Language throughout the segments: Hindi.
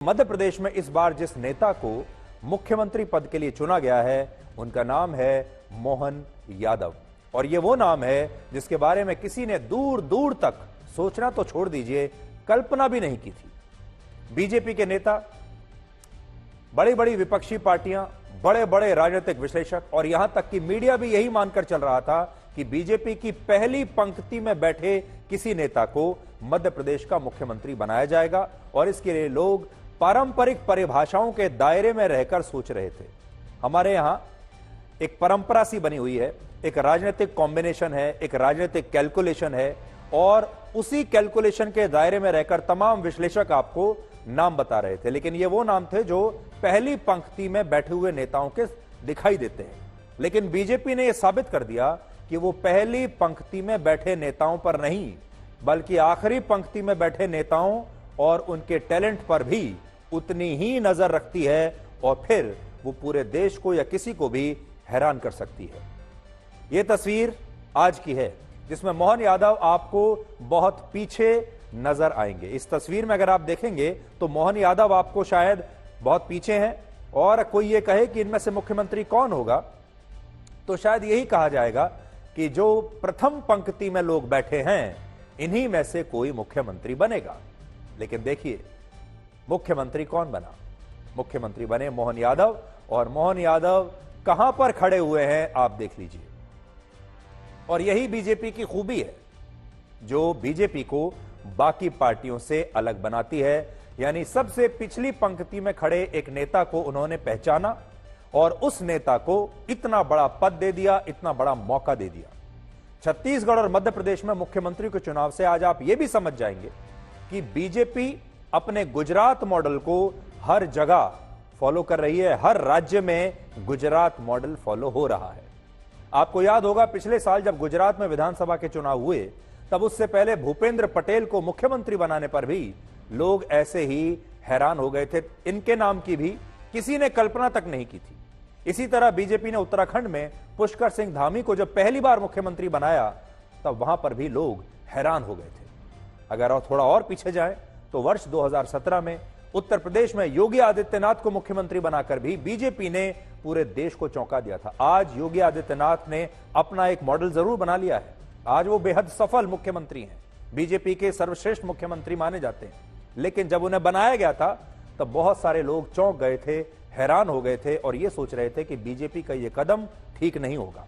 मध्य प्रदेश में इस बार जिस नेता को मुख्यमंत्री पद के लिए चुना गया है उनका नाम है मोहन यादव। और ये वो नाम है जिसके बारे में किसी ने दूर दूर तक सोचना तो छोड़ दीजिए, कल्पना भी नहीं की थी। बीजेपी के नेता, बड़ी बड़ी विपक्षी पार्टियां, बड़े बड़े राजनीतिक विश्लेषक और यहां तक कि मीडिया भी यही मानकर चल रहा था कि बीजेपी की पहली पंक्ति में बैठे किसी नेता को मध्य प्रदेश का मुख्यमंत्री बनाया जाएगा। और इसके लिए लोग पारंपरिक परिभाषाओं के दायरे में रहकर सोच रहे थे। हमारे यहां एक परंपरा सी बनी हुई है, एक राजनीतिक कॉम्बिनेशन है, एक राजनीतिक कैलकुलेशन है और उसी कैलकुलेशन के दायरे में रहकर तमाम विश्लेषक आपको नाम बता रहे थे। लेकिन ये वो नाम थे जो पहली पंक्ति में बैठे हुए नेताओं के दिखाई देते हैं। लेकिन बीजेपी ने यह साबित कर दिया कि वो पहली पंक्ति में बैठे नेताओं पर नहीं, बल्कि आखिरी पंक्ति में बैठे नेताओं और उनके टैलेंट पर भी उतनी ही नजर रखती है और फिर वो पूरे देश को या किसी को भी हैरान कर सकती है। यह तस्वीर आज की है जिसमें मोहन यादव आपको बहुत पीछे नजर आएंगे। इस तस्वीर में अगर आप देखेंगे तो मोहन यादव आपको शायद बहुत पीछे हैं और कोई ये कहे कि इनमें से मुख्यमंत्री कौन होगा तो शायद यही कहा जाएगा कि जो प्रथम पंक्ति में लोग बैठे हैं इन्हीं में से कोई मुख्यमंत्री बनेगा। लेकिन देखिए मुख्यमंत्री कौन बना? मुख्यमंत्री बने मोहन यादव। और मोहन यादव कहां पर खड़े हुए हैं आप देख लीजिए। और यही बीजेपी की खूबी है जो बीजेपी को बाकी पार्टियों से अलग बनाती है। यानी सबसे पिछली पंक्ति में खड़े एक नेता को उन्होंने पहचाना और उस नेता को इतना बड़ा पद दे दिया, इतना बड़ा मौका दे दिया। छत्तीसगढ़ और मध्य प्रदेश में मुख्यमंत्री के चुनाव से आज आप यह भी समझ जाएंगे कि बीजेपी अपने गुजरात मॉडल को हर जगह फॉलो कर रही है। हर राज्य में गुजरात मॉडल फॉलो हो रहा है। आपको याद होगा पिछले साल जब गुजरात में विधानसभा के चुनाव हुए तब उससे पहले भूपेंद्र पटेल को मुख्यमंत्री बनाने पर भी लोग ऐसे ही हैरान हो गए थे। इनके नाम की भी किसी ने कल्पना तक नहीं की थी। इसी तरह बीजेपी ने उत्तराखंड में पुष्कर सिंह धामी को जब पहली बार मुख्यमंत्री बनाया तब वहां पर भी लोग हैरान हो गए थे। अगर और थोड़ा और पीछे जाएं तो वर्ष 2017 में उत्तर प्रदेश में योगी आदित्यनाथ को मुख्यमंत्री बनाकर भी बीजेपी ने पूरे देश को चौंका दिया था। आज योगी आदित्यनाथ ने अपना एक मॉडल जरूर बना लिया है। आज वो बेहद सफल मुख्यमंत्री हैं, बीजेपी के सर्वश्रेष्ठ मुख्यमंत्री माने जाते हैं। लेकिन जब उन्हें बनाया गया था तब बहुत सारे लोग चौंक गए थे, हैरान हो गए थे और यह सोच रहे थे कि बीजेपी का यह कदम ठीक नहीं होगा।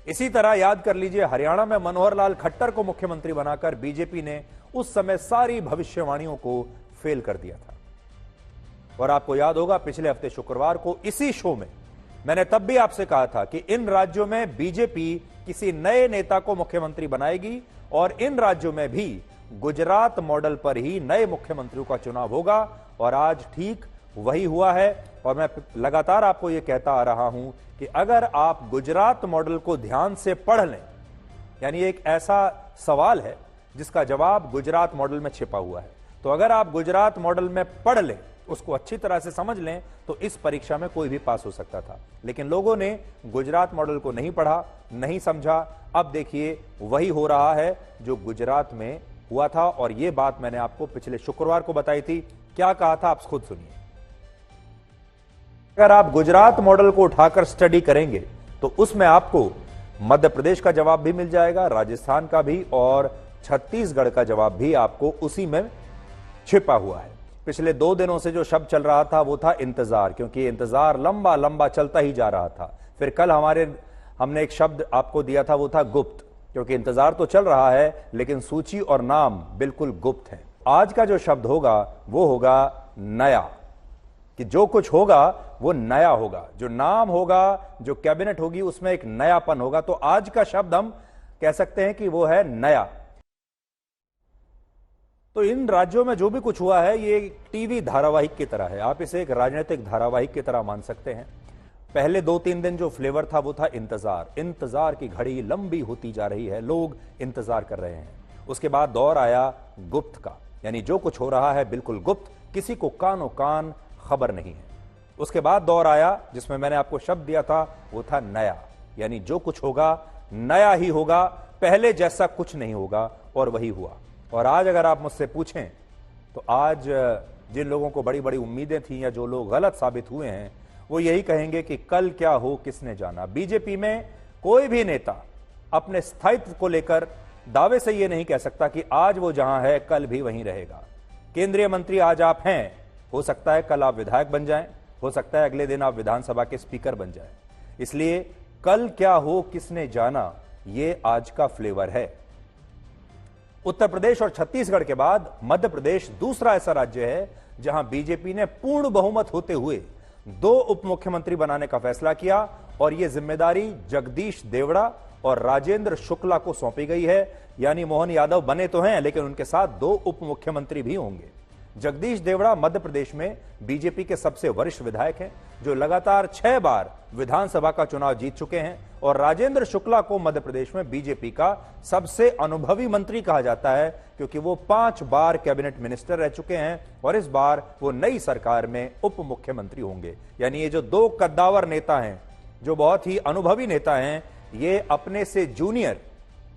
इसी तरह याद कर लीजिए हरियाणा में मनोहर लाल खट्टर को मुख्यमंत्री बनाकर बीजेपी ने उस समय सारी भविष्यवाणियों को फेल कर दिया था। और आपको याद होगा पिछले हफ्ते शुक्रवार को इसी शो में मैंने तब भी आपसे कहा था कि इन राज्यों में बीजेपी किसी नए नेता को मुख्यमंत्री बनाएगी और इन राज्यों में भी गुजरात मॉडल पर ही नए मुख्यमंत्रियों का चुनाव होगा। और आज ठीक वही हुआ है। और मैं लगातार आपको यह कहता आ रहा हूं कि अगर आप गुजरात मॉडल को ध्यान से पढ़ लें, यानी एक ऐसा सवाल है जिसका जवाब गुजरात मॉडल में छिपा हुआ है, तो अगर आप गुजरात मॉडल में पढ़ लें, उसको अच्छी तरह से समझ लें तो इस परीक्षा में कोई भी पास हो सकता था। लेकिन लोगों ने गुजरात मॉडल को नहीं पढ़ा, नहीं समझा। अब देखिए वही हो रहा है जो गुजरात में हुआ था। और यह बात मैंने आपको पिछले शुक्रवार को बताई थी। क्या कहा था आप खुद सुनिए। अगर आप गुजरात मॉडल को उठाकर स्टडी करेंगे तो उसमें आपको मध्य प्रदेश का जवाब भी मिल जाएगा, राजस्थान का भी और छत्तीसगढ़ का जवाब भी आपको उसी में छिपा हुआ है। पिछले 2 दिनों से जो शब्द चल रहा था वो था इंतजार, क्योंकि इंतजार लंबा लंबा चलता ही जा रहा था। फिर कल हमने एक शब्द आपको दिया था, वो था गुप्त, क्योंकि इंतजार तो चल रहा है लेकिन सूची और नाम बिल्कुल गुप्त है। आज का जो शब्द होगा वो होगा नया, कि जो कुछ होगा वो नया होगा। जो नाम होगा, जो कैबिनेट होगी, उसमें एक नयापन होगा। तो आज का शब्द हम कह सकते हैं कि वो है नया। तो इन राज्यों में जो भी कुछ हुआ है ये एक टीवी धारावाहिक की तरह है। आप इसे एक राजनीतिक धारावाहिक की तरह मान सकते हैं। पहले 2-3 दिन जो फ्लेवर था वो था इंतजार। इंतजार की घड़ी लंबी होती जा रही है, लोग इंतजार कर रहे हैं। उसके बाद दौर आया गुप्त का, यानी जो कुछ हो रहा है बिल्कुल गुप्त, किसी को कानो कान खबर नहीं है। उसके बाद दौर आया जिसमें मैंने आपको शब्द दिया था, वो था नया, यानी जो कुछ होगा नया ही होगा, पहले जैसा कुछ नहीं होगा। और वही हुआ। और आज अगर आप मुझसे पूछें तो आज जिन लोगों को बड़ी बड़ी उम्मीदें थी या जो लोग गलत साबित हुए हैं, वो यही कहेंगे कि कल क्या हो किसने जाना। बीजेपी में कोई भी नेता अपने स्थायित्व को लेकर दावे से यह नहीं कह सकता कि आज वो जहां है कल भी वहीं रहेगा। केंद्रीय मंत्री आज आप हैं, हो सकता है कल आप विधायक बन जाएं, हो सकता है अगले दिन आप विधानसभा के स्पीकर बन जाएं। इसलिए कल क्या हो किसने जाना, ये आज का फ्लेवर है। उत्तर प्रदेश और छत्तीसगढ़ के बाद मध्य प्रदेश दूसरा ऐसा राज्य है जहां बीजेपी ने पूर्ण बहुमत होते हुए 2 उप मुख्यमंत्री बनाने का फैसला किया और यह जिम्मेदारी जगदीश देवड़ा और राजेंद्र शुक्ला को सौंपी गई है। यानी मोहन यादव बने तो हैं, लेकिन उनके साथ 2 उप मुख्यमंत्री भी होंगे। जगदीश देवड़ा मध्य प्रदेश में बीजेपी के सबसे वरिष्ठ विधायक हैं, जो लगातार 6 बार विधानसभा का चुनाव जीत चुके हैं, और राजेंद्र शुक्ला को मध्य प्रदेश में बीजेपी का सबसे अनुभवी मंत्री कहा जाता है, क्योंकि वो 5 बार कैबिनेट मिनिस्टर रह चुके हैं और इस बार वो नई सरकार में उप मुख्यमंत्री होंगे। यानी ये जो 2 कद्दावर नेता हैं, जो बहुत ही अनुभवी नेता हैं, ये अपने से जूनियर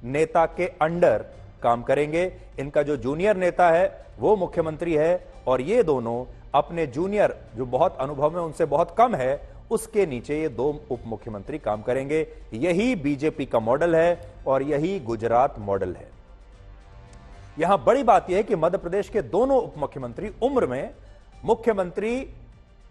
नेता के अंडर काम करेंगे। इनका जो जूनियर नेता है वो मुख्यमंत्री है और ये दोनों अपने जूनियर जो बहुत अनुभव में उनसे बहुत कम है, उसके नीचे ये 2 उप मुख्यमंत्री काम करेंगे। यही बीजेपी का मॉडल है और यही गुजरात मॉडल है। यहां बड़ी बात यह है कि मध्य प्रदेश के दोनों उप मुख्यमंत्री उम्र में मुख्यमंत्री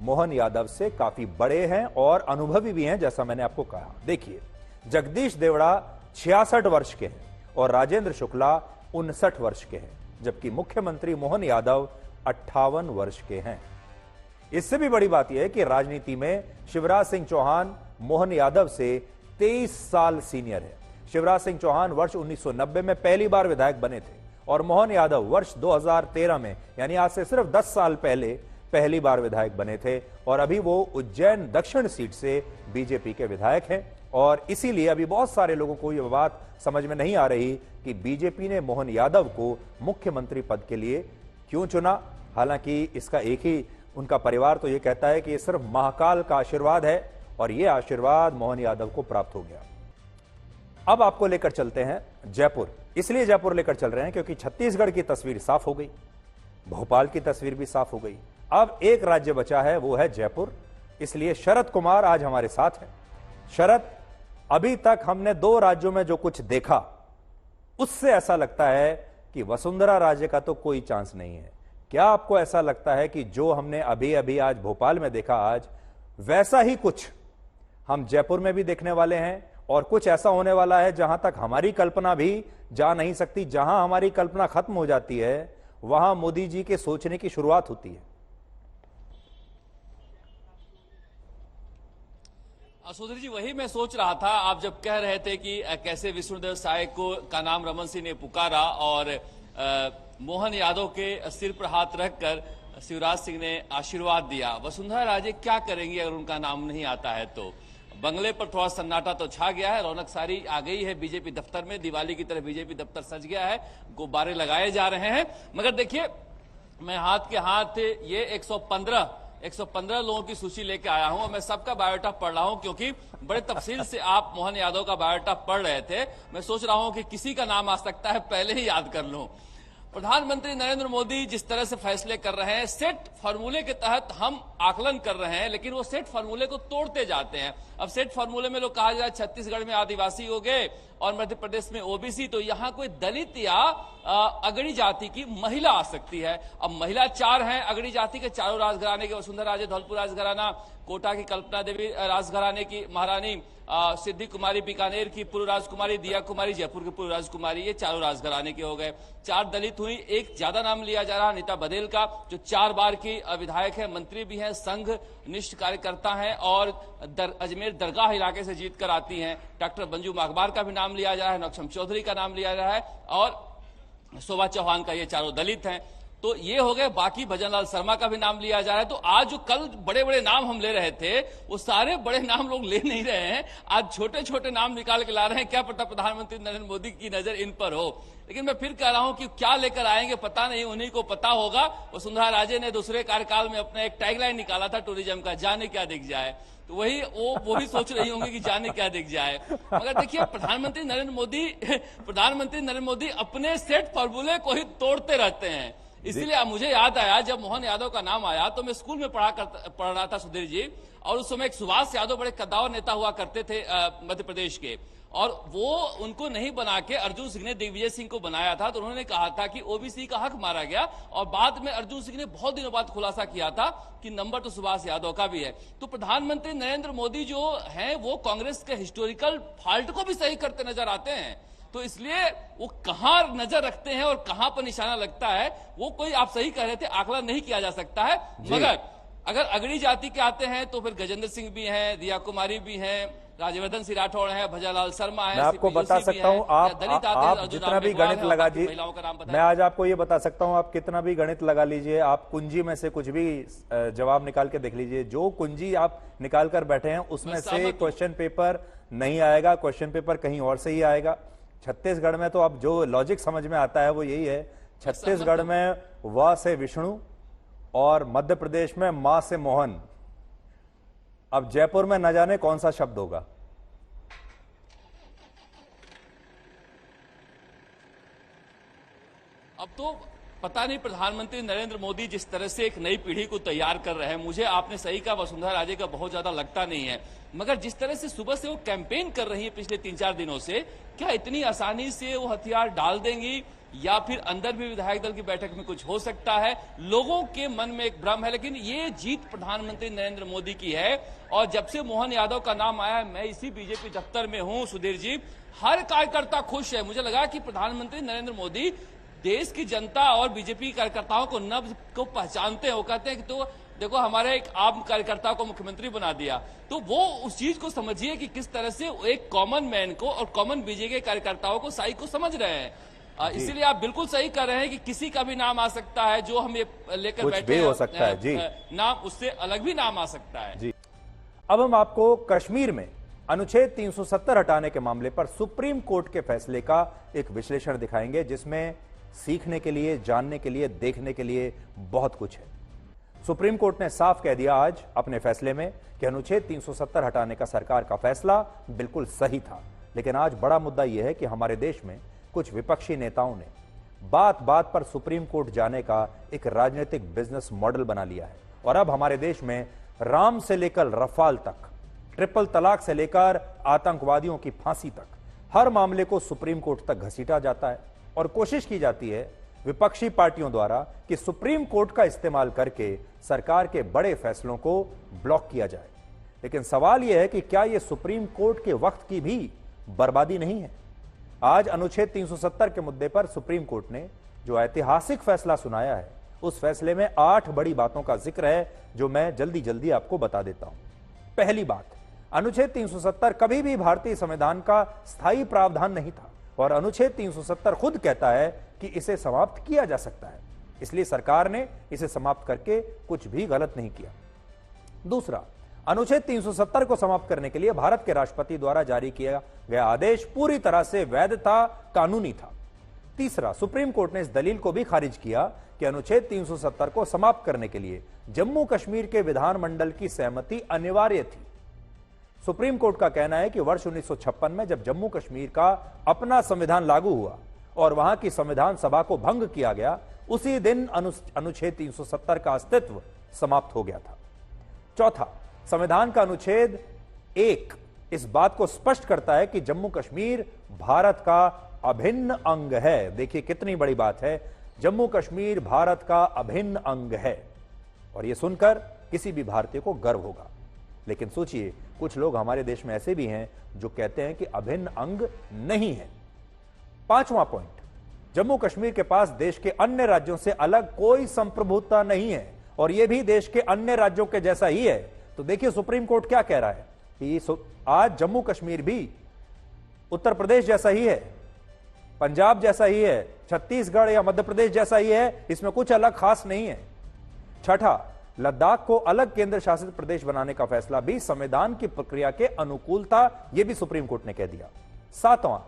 मोहन यादव से काफी बड़े हैं और अनुभवी भी हैं, जैसा मैंने आपको कहा। देखिए, जगदीश देवड़ा 66 वर्ष के हैं और राजेंद्र शुक्ला 59 वर्ष के हैं, जबकि मुख्यमंत्री मोहन यादव 58 वर्ष के हैं। इससे भी बड़ी बात यह है कि राजनीति में शिवराज सिंह चौहान मोहन यादव से 23 साल सीनियर है। शिवराज सिंह चौहान वर्ष 1990 में पहली बार विधायक बने थे और मोहन यादव वर्ष 2013 में, यानी आज से सिर्फ 10 साल पहले पहली बार विधायक बने थे और अभी वो उज्जैन दक्षिण सीट से बीजेपी के विधायक हैं। और इसीलिए अभी बहुत सारे लोगों को यह बात समझ में नहीं आ रही कि बीजेपी ने मोहन यादव को मुख्यमंत्री पद के लिए क्यों चुना। हालांकि इसका एक ही उनका परिवार तो यह कहता है कि यह सिर्फ महाकाल का आशीर्वाद है और यह आशीर्वाद मोहन यादव को प्राप्त हो गया। अब आपको लेकर चलते हैं जयपुर। इसलिए जयपुर लेकर चल रहे हैं क्योंकि छत्तीसगढ़ की तस्वीर साफ हो गई, भोपाल की तस्वीर भी साफ हो गई। अब एक राज्य बचा है, वो है जयपुर। इसलिए शरद कुमार आज हमारे साथ हैं। शरद, अभी तक हमने 2 राज्यों में जो कुछ देखा उससे ऐसा लगता है कि वसुंधरा राजे का तो कोई चांस नहीं है। क्या आपको ऐसा लगता है कि जो हमने अभी अभी आज भोपाल में देखा, आज वैसा ही कुछ हम जयपुर में भी देखने वाले हैं और कुछ ऐसा होने वाला है जहां तक हमारी कल्पना भी जा नहीं सकती? जहां हमारी कल्पना खत्म हो जाती है वहां मोदी जी के सोचने की शुरुआत होती है। सुधीर जी, वही मैं सोच रहा था, आप जब कह रहे थे कि कैसे विष्णुदेव साय को का नाम रमन सिंह ने पुकारा और मोहन यादव के सिर पर हाथ रखकर शिवराज सिंह ने आशीर्वाद दिया। वसुंधरा राजे क्या करेंगी अगर उनका नाम नहीं आता है? तो बंगले पर थोड़ा सन्नाटा तो छा गया है, रौनक सारी आ गई है बीजेपी दफ्तर में, दिवाली की तरह बीजेपी दफ्तर सज गया है, गुब्बारे लगाए जा रहे हैं। मगर देखिए, मैं हाथ के हाथ ये 115 लोगों की सूची लेके आया हूं और मैं सबका बायोडाटा पढ़ रहा हूं, क्योंकि बड़े तफसील से आप मोहन यादव का बायोडाटा पढ़ रहे थे। मैं सोच रहा हूं कि किसी का नाम आ सकता है, पहले ही याद कर लूं। प्रधानमंत्री नरेंद्र मोदी जिस तरह से फैसले कर रहे हैं, सेट फार्मूले के तहत हम आकलन कर रहे हैं, लेकिन वो सेट फार्मूले को तोड़ते जाते हैं। अब सेट फार्मूले में लोग कहा जाए छत्तीसगढ़ में आदिवासी हो गए और मध्य प्रदेश में ओबीसी, तो यहां कोई दलित या अगड़ी जाति की महिला आ सकती है। अब महिला 4 हैं अगड़ी जाति के, चारों राजघराने के, वसुंधरा राजे धौलपुर राजघराना, कोटा की कल्पना देवी राजघराने की महारानी, सिद्धि कुमारी बीकानेर की पूर्व राजकुमारी, दिया कुमारी जयपुर की पूर्व राजकुमारी, ये चारों राजघराने के हो गए। 4 दलित हुई। एक ज्यादा नाम लिया जा रहा नीता बघेल का, जो 4 बार की विधायक है, मंत्री भी हैं, संघ निष्ठ कार्यकर्ता हैं और अजमेर दरगाह इलाके से जीत कर आती हैं। डॉक्टर मंजू माघबार का भी नाम लिया जा रहा है, नौक्षम चौधरी का नाम लिया जा रहा है और शोभा चौहान का, ये चारों दलित हैं। तो ये हो गए। बाकी भजनलाल शर्मा का भी नाम लिया जा रहा है। तो आज जो कल बड़े बड़े नाम हम ले रहे थे, वो सारे बड़े नाम लोग ले नहीं रहे हैं, आज छोटे छोटे नाम निकाल के ला रहे हैं। क्या पता प्रधानमंत्री नरेंद्र मोदी की नजर इन पर हो। लेकिन मैं फिर कह रहा हूं कि क्या लेकर आएंगे पता नहीं, उन्हीं को पता होगा। वसुंधरा राजे ने दूसरे कार्यकाल में अपना एक टैगलाइन निकाला था टूरिज्म का, जाने क्या दिख जाए, तो वही वो भी सोच रही होंगी कि जाने क्या दिख जाए। मगर देखिए, प्रधानमंत्री नरेंद्र मोदी अपने सेट फॉर्मूले को ही तोड़ते रहते हैं। इसलिए अब मुझे याद आया, जब मोहन यादव का नाम आया तो मैं स्कूल में पढ़ रहा था सुधीर जी, और उस समय एक सुभाष यादव बड़े कद्दावर नेता हुआ करते थे मध्य प्रदेश के, और वो उनको नहीं बना के अर्जुन सिंह ने दिग्विजय सिंह को बनाया था। तो उन्होंने कहा था कि ओबीसी का हक मारा गया, और बाद में अर्जुन सिंह ने बहुत दिनों बाद खुलासा किया था कि नंबर तो सुभाष यादव का भी है। तो प्रधानमंत्री नरेंद्र मोदी जो हैं वो कांग्रेस के हिस्टोरिकल फॉल्ट को भी सही करते नजर आते हैं। तो इसलिए वो कहां नजर रखते हैं और कहां पर निशाना लगता है, वो कोई, आप सही कह रहे थे, आकलन नहीं किया जा सकता है। मगर अगर अगड़ी जाति के आते हैं तो फिर गजेंद्र सिंह भी हैं, दिया कुमारी भी हैं, राज्यवर्धन सिंह राठौड़ है, भजालाल शर्मा है। मैं आपको बता सकता हूं, आप जितना भी गणित लगा लीजिए, मैं आज आपको ये बता सकता हूं, आप कितना भी गणित लगा लीजिए, आप कुंजी में से कुछ भी जवाब निकाल के देख लीजिए, जो कुंजी आप निकाल कर बैठे हैं उसमें से क्वेश्चन पेपर नहीं आएगा, क्वेश्चन पेपर कहीं और से ही आएगा। छत्तीसगढ़ में तो अब जो लॉजिक समझ में आता है वो यही है, छत्तीसगढ़ में व से विष्णु और मध्य प्रदेश में मां से मोहन। अब जयपुर में न जाने कौन सा शब्द होगा। अब तो पता नहीं प्रधानमंत्री नरेंद्र मोदी जिस तरह से एक नई पीढ़ी को तैयार कर रहे हैं, मुझे आपने सही कहा वसुंधरा राजे का बहुत ज्यादा लगता नहीं है, मगर जिस तरह से सुबह से वो कैंपेन कर रही है पिछले 3-4 दिनों से, क्या इतनी आसानी से वो हथियार डाल देंगी, या फिर अंदर भी विधायक दल की बैठक में कुछ हो सकता है? लोगों के मन में एक भ्रम है, लेकिन ये जीत प्रधानमंत्री नरेंद्र मोदी की है। और जब से मोहन यादव का नाम आया, मैं इसी बीजेपी दफ्तर में हूं सुधीर जी, हर कार्यकर्ता खुश है। मुझे लगा कि प्रधानमंत्री नरेंद्र मोदी देश की जनता और बीजेपी कार्यकर्ताओं को नब्ज को पहचानते हैं। वो कहते हैं कि तो देखो हमारे एक आम कार्यकर्ता को मुख्यमंत्री बना दिया। तो वो उस चीज को समझिए कि किस तरह से एक कॉमन मैन को और कॉमन बीजेपी कार्यकर्ताओं को साई को समझ रहे हैं। इसीलिए आप बिल्कुल सही कर रहे हैं कि किसी का भी नाम आ सकता है, जो हम ये लेकर बैठे हो सकता है जी, नाम उससे अलग भी नाम आ सकता है जी। अब हम आपको कश्मीर में अनुच्छेद 370 हटाने के मामले पर सुप्रीम कोर्ट के फैसले का एक विश्लेषण दिखाएंगे, जिसमें सीखने के लिए, जानने के लिए, देखने के लिए बहुत कुछ है। सुप्रीम कोर्ट ने साफ कह दिया आज अपने फैसले में कि अनुच्छेद 370 हटाने का सरकार का फैसला बिल्कुल सही था। लेकिन आज बड़ा मुद्दा यह है कि हमारे देश में कुछ विपक्षी नेताओं ने बात बात पर सुप्रीम कोर्ट जाने का एक राजनीतिक बिजनेस मॉडल बना लिया है, और अब हमारे देश में राम से लेकर रफाल तक, ट्रिपल तलाक से लेकर आतंकवादियों की फांसी तक, हर मामले को सुप्रीम कोर्ट तक घसीटा जाता है, और कोशिश की जाती है विपक्षी पार्टियों द्वारा कि सुप्रीम कोर्ट का इस्तेमाल करके सरकार के बड़े फैसलों को ब्लॉक किया जाए। लेकिन सवाल यह है कि क्या यह सुप्रीम कोर्ट के वक्त की भी बर्बादी नहीं है? आज अनुच्छेद 370 के मुद्दे पर सुप्रीम कोर्ट ने जो ऐतिहासिक फैसला सुनाया है, उस फैसले में 8 बड़ी बातों का जिक्र है, जो मैं जल्दी जल्दी आपको बता देता हूं। पहली बात, अनुच्छेद 370 कभी भी भारतीय संविधान का स्थायी प्रावधान नहीं था, और अनुच्छेद 370 खुद कहता है कि इसे समाप्त किया जा सकता है। इसलिए सरकार ने इसे समाप्त करके कुछ भी गलत नहीं किया। दूसरा, अनुच्छेद 370 को समाप्त करने के लिए भारत के राष्ट्रपति द्वारा जारी किया गया आदेश पूरी तरह से वैध था, कानूनी था। तीसरा, सुप्रीम कोर्ट ने इस दलील को भी खारिज किया कि अनुच्छेद 370 को समाप्त करने के लिए जम्मू कश्मीर के विधानमंडल की सहमति अनिवार्य थी। सुप्रीम कोर्ट का कहना है कि वर्ष 1956 में जब जम्मू कश्मीर का अपना संविधान लागू हुआ और वहां की संविधान सभा को भंग किया गया, उसी दिन अनुच्छेद 370 का अस्तित्व समाप्त हो गया था। चौथा, संविधान का अनुच्छेद 1 इस बात को स्पष्ट करता है कि जम्मू कश्मीर भारत का अभिन्न अंग है। देखिए कितनी बड़ी बात है, जम्मू कश्मीर भारत का अभिन्न अंग है, और यह सुनकर किसी भी भारतीय को गर्व होगा। लेकिन सोचिए, कुछ लोग हमारे देश में ऐसे भी हैं जो कहते हैं कि अभिन्न अंग नहीं है। पांचवां पॉइंट, जम्मू कश्मीर के पास देश के अन्य राज्यों से अलग कोई संप्रभुता नहीं है, और यह भी देश के अन्य राज्यों के जैसा ही है। तो देखिए सुप्रीम कोर्ट क्या कह रहा है कि आज जम्मू कश्मीर भी उत्तर प्रदेश जैसा ही है, पंजाब जैसा ही है, छत्तीसगढ़ या मध्य प्रदेश जैसा ही है, इसमें कुछ अलग खास नहीं है। छठा, लद्दाख को अलग केंद्र शासित प्रदेश बनाने का फैसला भी संविधान की प्रक्रिया के अनुकूल था, यह भी सुप्रीम कोर्ट ने कह दिया। सातवां,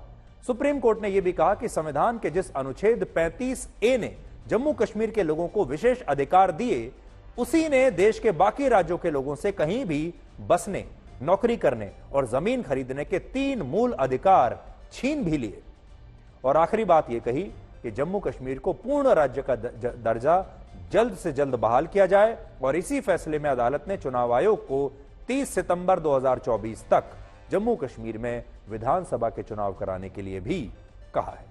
सुप्रीम कोर्ट ने यह भी कहा कि संविधान के जिस अनुच्छेद 35A ने जम्मू कश्मीर के लोगों को विशेष अधिकार दिए, उसी ने देश के बाकी राज्यों के लोगों से कहीं भी बसने, नौकरी करने और जमीन खरीदने के 3 मूल अधिकार छीन भी लिए। और आखिरी बात यह कही कि जम्मू कश्मीर को पूर्ण राज्य का दर्जा जल्द से जल्द बहाल किया जाए और इसी फैसले में अदालत ने चुनाव आयोग को 30 सितंबर 2024 तक जम्मू कश्मीर में विधानसभा के चुनाव कराने के लिए भी कहा है।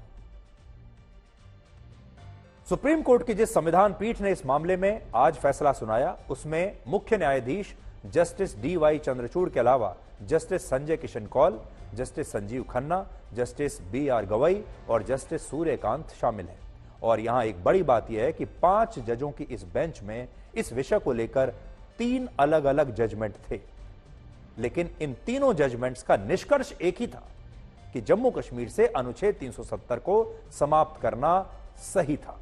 सुप्रीम कोर्ट की जिस संविधान पीठ ने इस मामले में आज फैसला सुनाया, उसमें मुख्य न्यायाधीश जस्टिस DY चंद्रचूड़ के अलावा justice Sanjay Kishan Kaul, justice Sanjiv Khanna, justice BR Gavai और जस्टिस सूर्यकांत शामिल हैं। और यहां एक बड़ी बात यह है कि 5 जजों की इस बेंच में इस विषय को लेकर 3 अलग अलग जजमेंट थे, लेकिन इन तीनों जजमेंट्स का निष्कर्ष एक ही था कि जम्मू कश्मीर से अनुच्छेद 370 को समाप्त करना सही था।